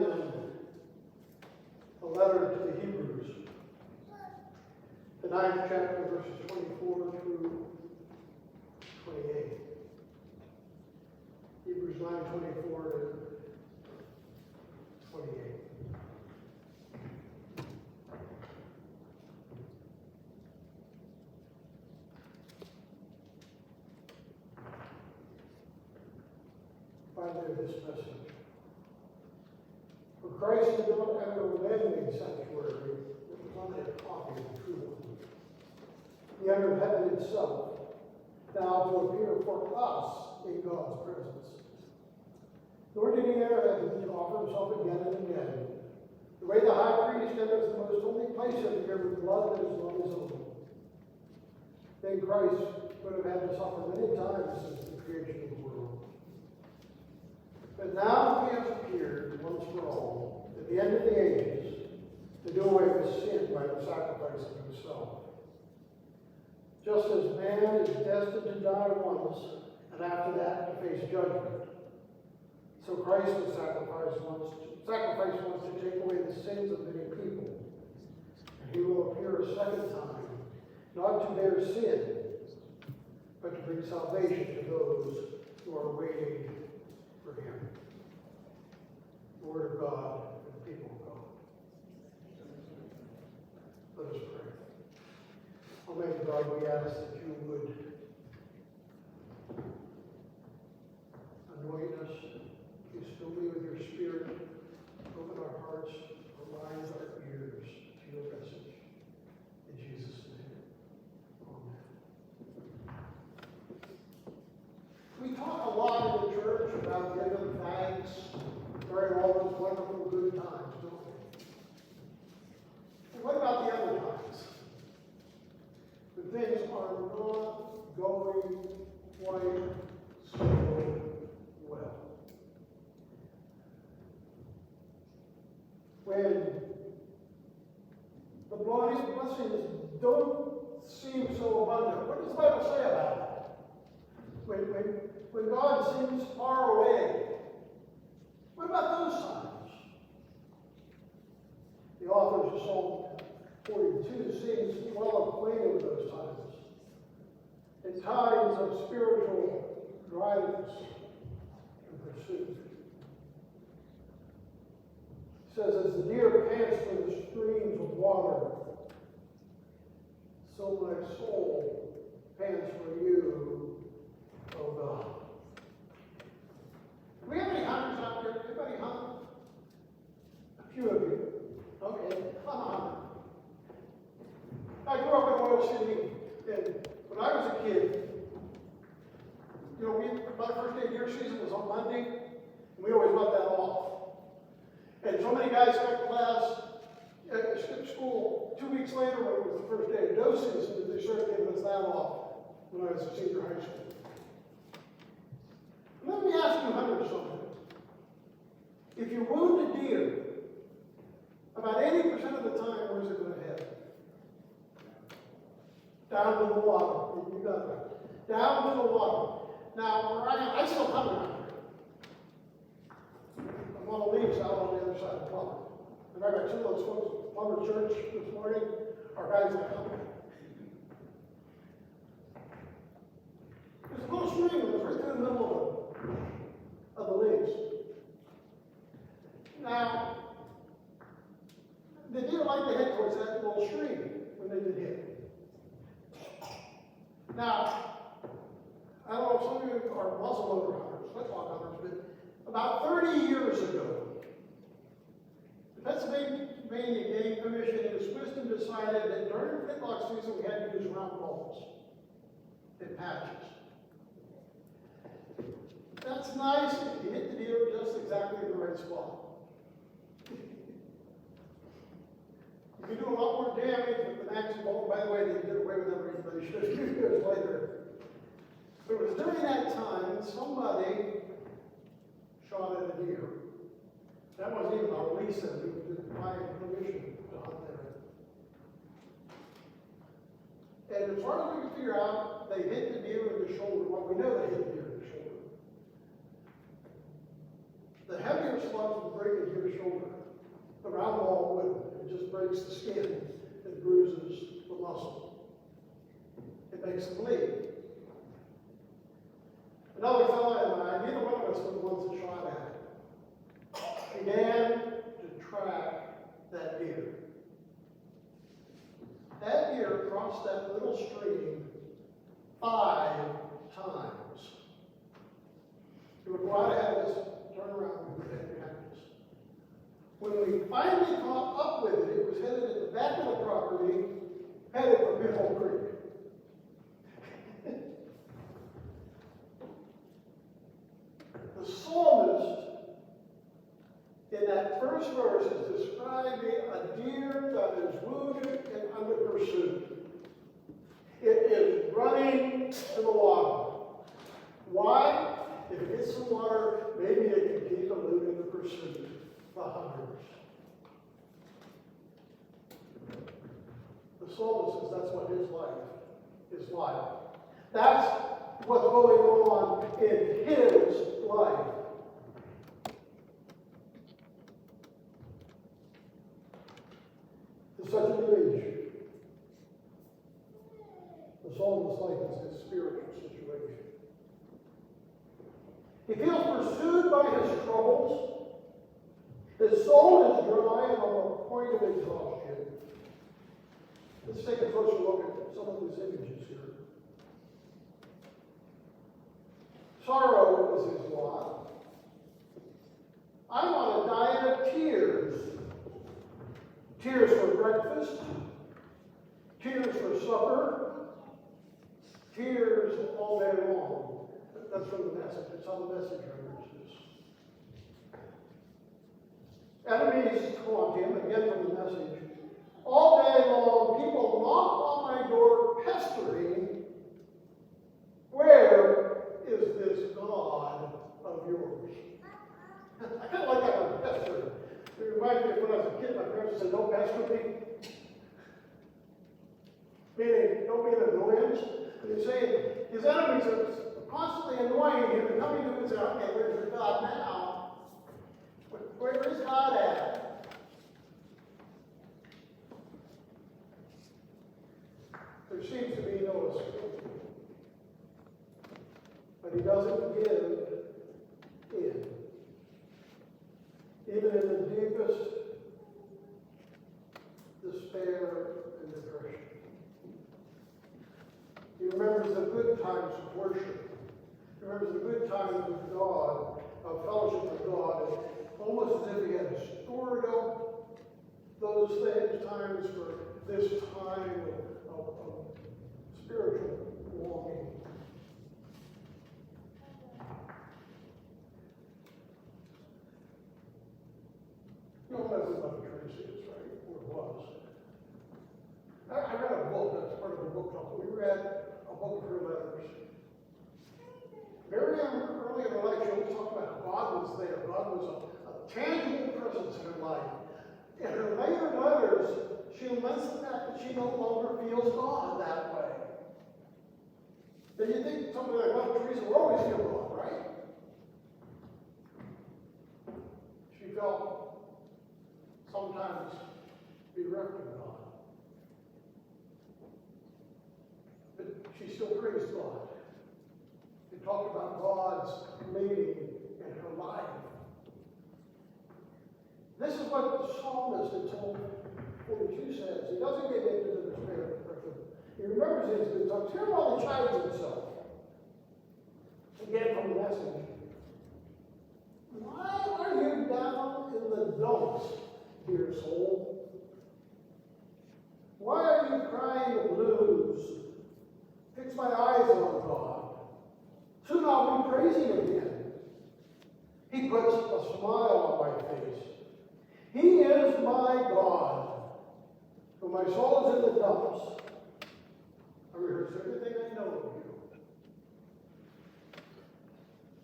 in the letter to the Hebrews, the 9th chapter, verses 24 through 28. Hebrews 9:24 to 28. Finally, this message. For Christ did not enter a man-made sanctuary that was only a copy of the true one. He entered heaven itself, now to appear for us in God's presence. Nor did he enter heaven to offer himself again and again, the way the high priest enters the most holy place every year with blood that is not his own. Then Christ would have had to suffer many times since the creation of the world. But now he has appeared once for all, at the end of the ages, to do away with sin by the sacrifice of himself. Just as man is destined to die once, and after that to face judgment, so Christ was sacrificed once to take away the sins of many people. And he will appear a second time, not to bear sin, but to bring salvation to those who are waiting for him. The word of God and the people of God. Let us pray. Almighty God, we ask that you would anoint us, please fill me with your Spirit, open our hearts, our minds, our ears to your message. In Jesus' name, amen. We talk a lot in the church about giving thanks during all those wonderful good times, don't we? And what about the other times? When things are not going quite so well. When the blessings don't seem so abundant. What does the Bible say about that? When God seems far away. What about those times? The authors of Psalm 42 seems well acquainted with those times. In times of spiritual dryness and pursuit. It says, as the deer pants for the streams of water, so my soul pants for you, O God. Do we have any hunters out there? Anybody hunt? A few of you. Okay, I'm a hunter. I grew up in Oil City, and when I was a kid, my first day of deer season was on Monday, and we always got that off. And so many guys got class at school 2 weeks later when it was the first day of doe season that they started giving us that off when I was a senior high school. Let me ask you hunters something. If you wound a deer, about 80% of the time, where's it going to head? Down to the water. You got that. Down to the water. Now, I still hunt around here. I'm on the leaves out on the other side of the Plummer. And I got two of those folks at Plummer Church this morning, our guys that hunt. There's a little stream that was right there in the middle of the leaves. Now, the deer like to head towards that little stream when they get hit. Now, I don't know if some of you are muzzleloader hunters, flintlock hunters, but about 30 years ago, the Pennsylvania Game Commission, in its wisdom, decided that during flintlock season we had to use round balls and patches. That's nice if you hit the deer just exactly in the right spot. You can do a lot more damage with the maximum ball. By the way, they did away with that regulation a few years later. But it was during that time somebody shot at a deer. That wasn't even our lease, we didn't buy permission to hunt there. And as far as we can figure out, they hit the deer in the shoulder. Well, we know they hit the deer in the shoulder. The heavier slugs would breaking your shoulder. The round ball wouldn't. It just breaks the skin. It bruises the muscle. It makes them bleed. Another fellow and I, neither one of us were the ones that shot at it, began to track that deer. That deer crossed that little stream 5 times. It would go out ahead of us, turn around, and go back behind us. When we finally caught up with it, it was headed at the back of the property, headed for Big Creek. The psalmist, in that first verse, is describing a deer that is wounded and under pursuit. It is running to the water. Why? If it gets some water, maybe it can keep eluding the pursuit, the hunters. The psalmist says that's what his life is like. That's what's going on in his life. To such a degree, the psalmist's life is his spiritual situation. He feels pursued by his troubles. His soul is dry and on the point of exhaustion. Let's take a closer look at some of these images here. Sorrow is his lot. I'm on a diet of tears. Tears for breakfast, tears for supper, tears all day long. That's from the message. It's how the message renders this. Enemies taunt him, again from the message. All day long, people knock on my door, pestering. Where is this God of yours? I kind of like that word, pestering. It reminds me of when I was a kid, my parents said, don't pester me. Meaning, don't be an annoyance. And he's saying his enemies are constantly annoying him and coming to him and saying, okay, where's your God now? Where's God at? There seems to be no escape. But he doesn't give in. Even in the deepest despair and depression. He remembers the good times of worship. He remembers the good times with God, of fellowship with God, and almost as if he had stored up those times for this time of spiritual longing. You know what everybody Tracy is, right? Or was. I read a book, that's part of the book club. We read a book of her letters. Very early in her life, she always talked about how God was there. God was a tangible presence in her life. In her later letters, she laments the fact that she no longer feels God that way. Then you think somebody like Mother Teresa will always feel God, right? She felt sometimes bereft of God. But she still praised God. She talked about God's meaning in her life. This is what the psalmist in Psalm 42 says. He doesn't get into the despair of depression. He remembers his good times. Hear how he chides himself. Again from the message. Why are you down in the dumps, dear soul? Why are you crying the blues? Fix my eyes on God. Soon I'll be praising again. He puts a smile on my face. He is my God. When my soul is in the dumps, I rehearse everything I know of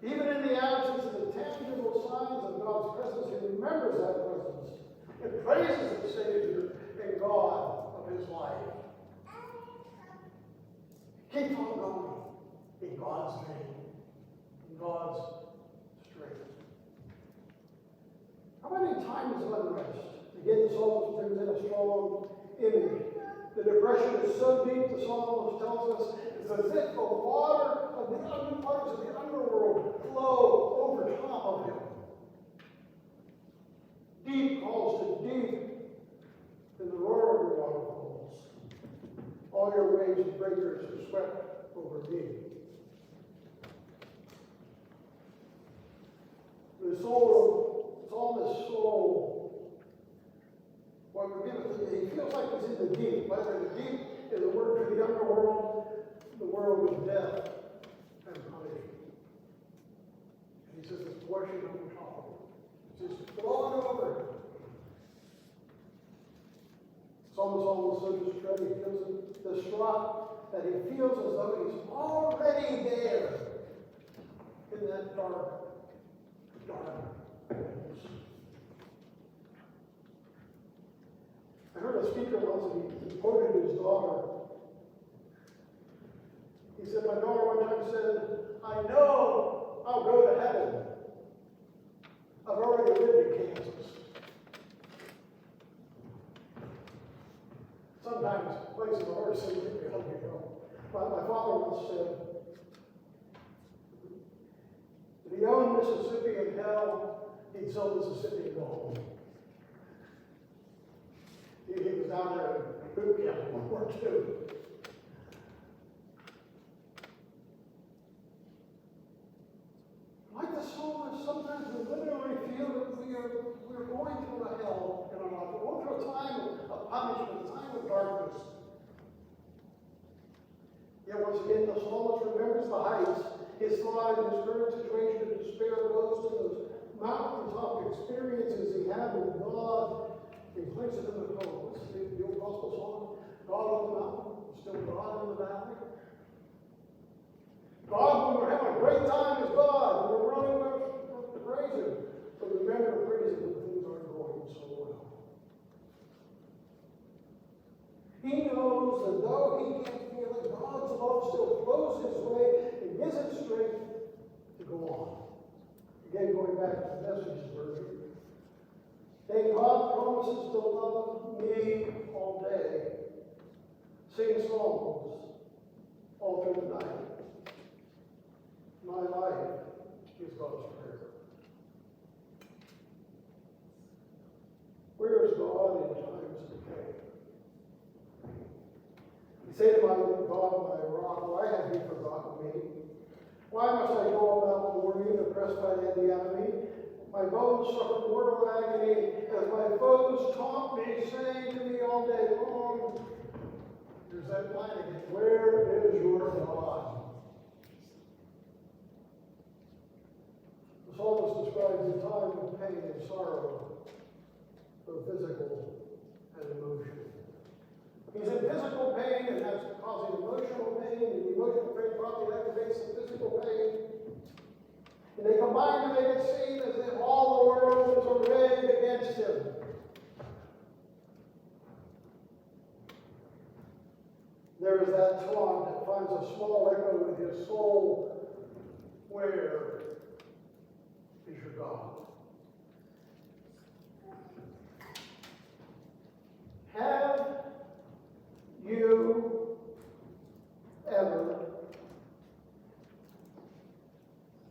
you. Even in the absence of the tangible signs of God's presence, he remembers that presence and praises the Savior and God of his life. Keep on going in God's name, in God's strength. I How many times of unrest? Again, the psalmist brings in a strong image. The depression is so deep, the psalmist tells us, it's as if the water of the parts of the underworld flow over top of him. Deep calls to deep in the roar of your waterfalls. All your waves and breakers are swept over me. The psalmist's soul, he feels like he's in the deep. Whether the deep is a word for the underworld, the world of death and punishment. And he says it's washing over top of him. It's just flowing over him. Psalmist almost so distraught, he feels distraught that he feels as though he's already there in that dark place. I heard a speaker once, and he quoted his daughter. He said, my daughter one time said, I know I'll go to heaven. I've already lived in Kansas. Sometimes places are hard to see if you help me go. My father once said, if he owned Mississippi in hell, he'd sell Mississippi and go home. He was down there in boot camp in World War II. Like the psalmist, sometimes we literally feel that we're going through a hell in our life. We're going through a time of punishment, a time of darkness. Yet once again, the psalmist remembers the heights. His thought in his current situation of despair goes to those mountaintop experiences he had with God. He places it in the cold. The old gospel song, God on the mountain, still God in the valley. God, when we're having a great time, is God. When we're running to praise Him. But remember to praise Him when things aren't going so well. He knows that though he can't feel it, God's love still flows his way and gives him strength to go on. Again, going back to the message version. Thank God promises to love me all day. Sing songs all through the night. My life is God's prayer. Where is God in times of pain? You say to my God, my rock, why have you forgotten me? Why must I go about mourning, oppressed by the enemy? My bones suffer mortal agony as my foes taunt me, saying to me all day long, there's that line again, where is your God? The psalmist describes a time of pain and sorrow, both physical and emotional. He's in physical pain and that's causing emotional pain, and the emotional pain probably activates the physical pain. And they combine to make it seem as if all the world is arrayed against him. There is that taunt that finds a small echo in his soul. Where is your God? Have you ever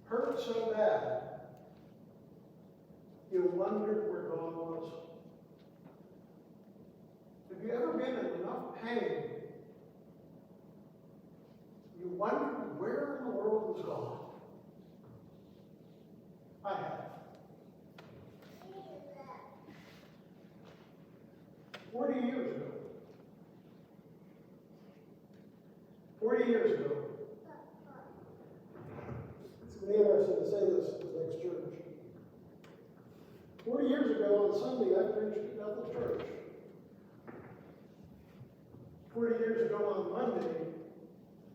hurt so bad you wondered where God was? Have you ever been in enough pain you wondered where in the world was God? I have. 40 years ago. 40 years ago. It's going to be interesting to say this at the next church. 40 years ago on Sunday, I preached at Bethel Church. 40 years ago on Monday,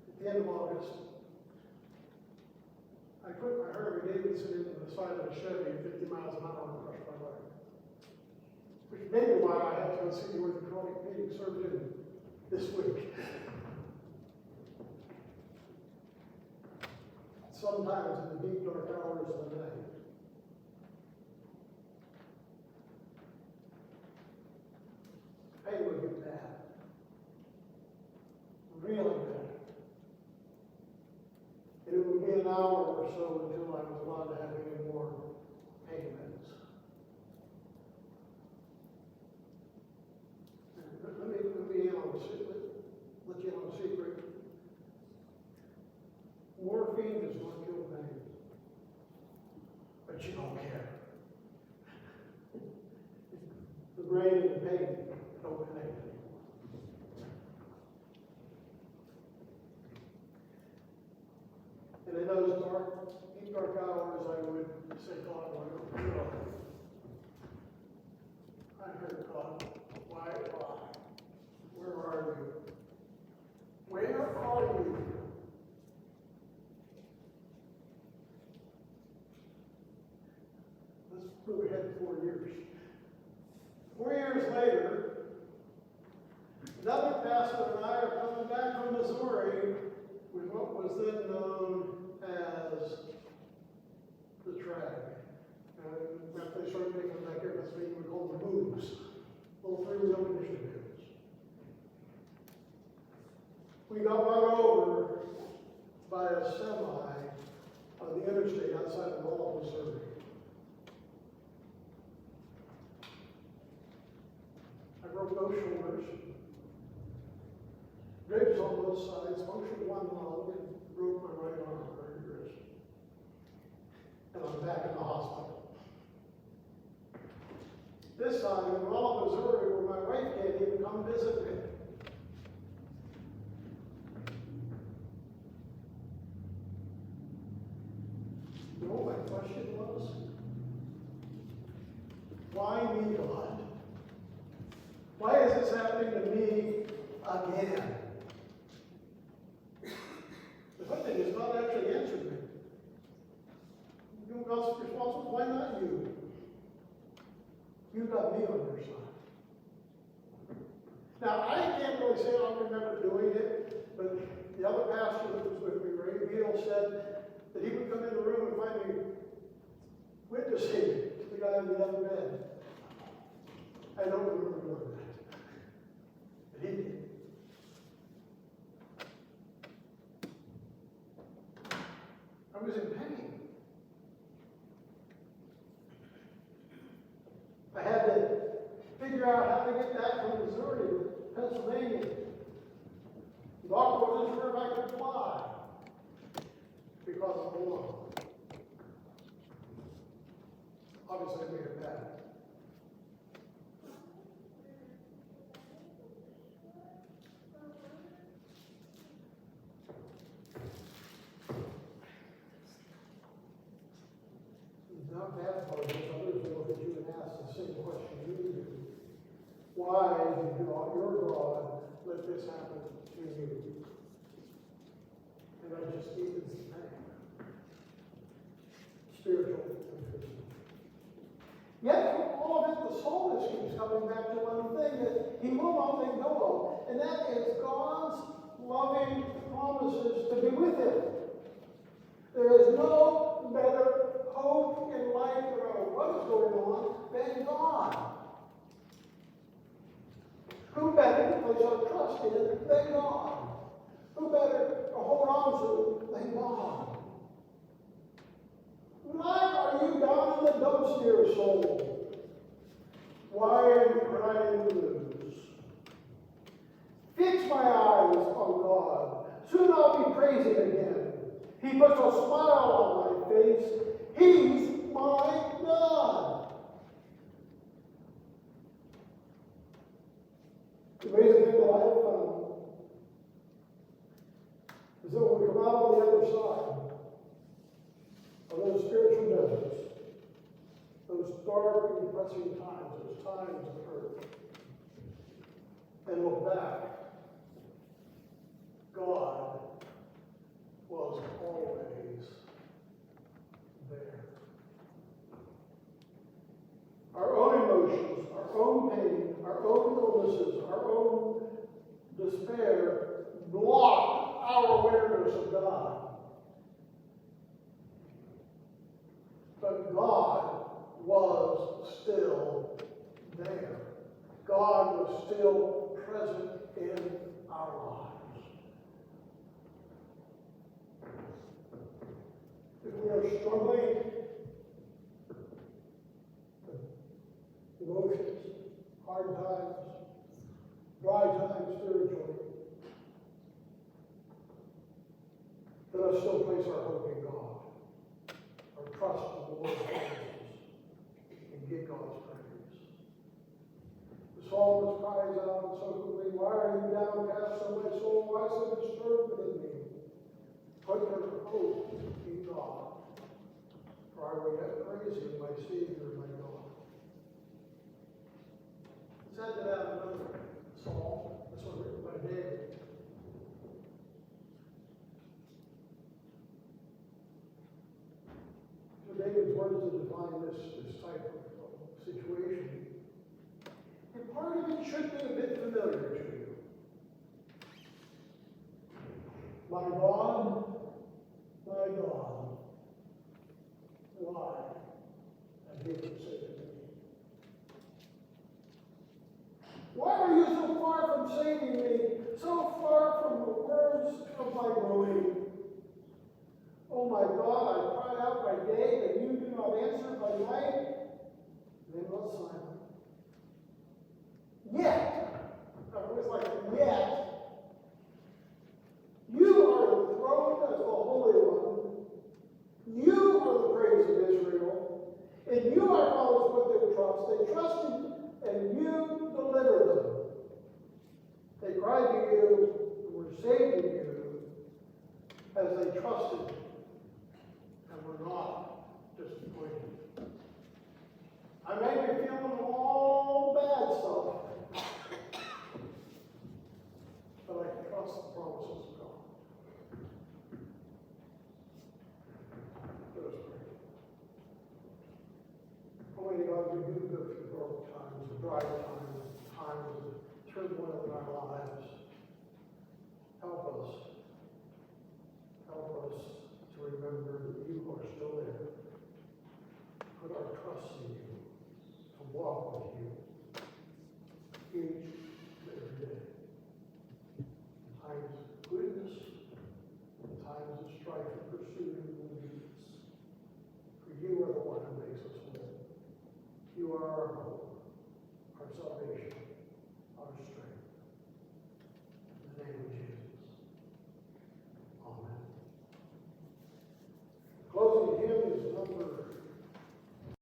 at the end of August, I put my Harley Davidson in the side of a Chevy at 50 miles an hour and crushed my leg. Which may be why I have to go see the orthopedic surgeon this week. Sometimes in the deep dark hours of the night. hour or so until I was allowed to have any more payments. Let me in on a secret. Let you in on a secret. Morphine does not kill pain, but you don't care. The brain and the pain don't connect anymore. And in those deep dark hours, I would say, God, I heard God, why? Where are you? Where are you? Let's move ahead 4 years. 4 years later, another pastor and I are coming back from Missouri with what was then known as the Trag. And after they started making them back here, that's what we call the moves. Little three-wheel initiatives. We got run over by a semi on the interstate outside of Rolla, Missouri. I broke both shoulders. Ribs on both sides, punctured one lung, and broke my right arm, very wrist. And I'm back in the hospital. This time in Rolla, Missouri, where my wife can't even come visit me. You know what my question was? Why me, God? Why is this happening to me again? The good thing is God actually answered me. You know God's responsible? Why not you? You got me on your side. Now, I can't really say I remember doing it, but the other pastor that was with me, Ray Beal, said that he would come in the room and find me witnessing to the guy in the other bed. I don't remember doing that. But he did. I was in pain. I had to figure out how to get back from Missouri to Pennsylvania. The doctor wasn't sure if I could fly because of the lung. Obviously, I made it back. Not that part, but others will that you would ask the same question you do. Why did your God let this happen to you? And I just needed some pain. Spiritual and physical. Yet from all of it, the psalmist keeps coming back to one thing that he will not let go of, and that is God's loving promises to be with him. There is no better hope in life, no matter what is going on, than God. Who better to place our trust in than God? Who better to hold on to than God? Why are you down in the dumps, dear soul? Why are you crying blues? Fix my eyes on God. Soon I'll be praising again. He puts a smile on my face. He's my God. The amazing thing that I have found is that when we come out on the other side of those spiritual deserts, those dark and depressing times, those times of hurt, and look back, God was always there. Our own emotions, our own pain, our own illnesses, our own despair block our awareness of God. But God was still there. God was still present in our lives. are struggling with emotions, hard times, dry times spiritually, let us still place our hope in God, our trust in the Lord's promises, and give God's praise. The psalmist cries out so quickly, "Why are you downcast, O my soul? Why so disturbed within me? Put your hope in God, for I will yet praise Him, my Savior, my God." Let's add to that another psalm. This one written by David. So David's words to define this type of situation. And part of it should be a bit familiar to you. My God, why? And David said to me, why are you so far from saving me, so far from the words of my groaning? Oh my God, I cry out by day, but you do not answer by night. Then was silent. Yet, it was like, yet, you are enthroned as the Holy One. You are the praise of Israel. And you are always put their trust. They trusted, and you delivered them. They cried to you, and were saved in you, as they trusted, and were not disappointed. I may be feeling all bad stuff, but I can trust the promises of God. Let us pray. Almighty God, we do go through dark times, dry times, times of